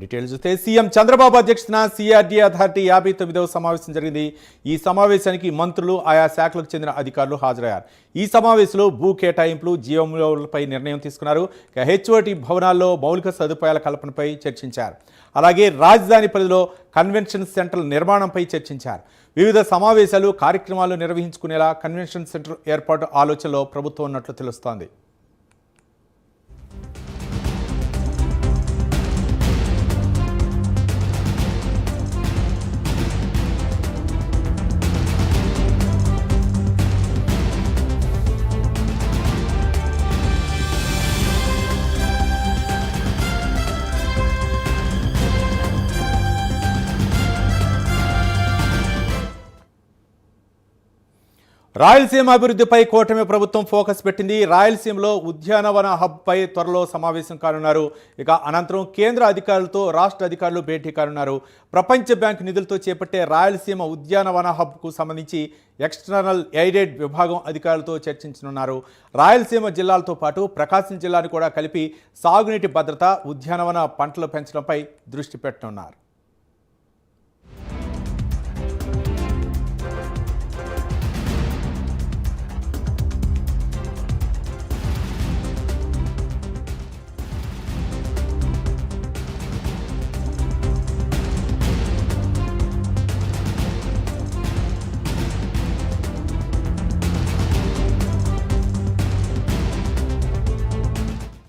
Details చూస్తే CM Chandrababu అధ్యక్షతన CRD authority 59వ సమావేశం జరిగింది. ఈ సమావేశానికి మంత్రులు, ఆయా శాఖలకు చెందిన అధికారులు హాజరయ్యారు. ఈ సమావేశంలో భూ కేటాయింపులు, జీవోలపై నిర్ణయం తీసుకున్నారు. హెచ్ఓటి భవనాల్లో మౌలిక సదుపాయాల కల్పనపై చర్చించారు. అలాగే రాజధాని పరిధిలో కన్వెన్షన్ సెంటర్ నిర్మాణంపై చర్చించారు. వివిధ సమావేశాలు, కార్యక్రమాలు నిర్వహించుకునేలా కన్వెన్షన్ సెంటర్ ఏర్పాటు ఆలోచనలో ప్రభుత్వం ఉన్నట్లు తెలుస్తోంది. రాయలసీమ అభివృద్ధిపై కూటమి ప్రభుత్వం ఫోకస్ పెట్టింది. రాయలసీమలో ఉద్యానవన హబ్పై త్వరలో సమావేశం కానున్నారు. ఇక అనంతరం కేంద్ర అధికారులతో రాష్ట్ర అధికారులు భేటీ కానున్నారు. ప్రపంచ బ్యాంకు నిధులతో చేపట్టే రాయలసీమ ఉద్యానవన హబ్కు సంబంధించి ఎక్స్టర్నల్ ఎయిడెడ్ విభాగం అధికారులతో చర్చించనున్నారు. రాయలసీమ జిల్లాలతో పాటు ప్రకాశం జిల్లాను కూడా కలిపి సాగునీటి భద్రత, ఉద్యానవన పంటలు పెంచడంపై దృష్టి పెట్టనున్నారు.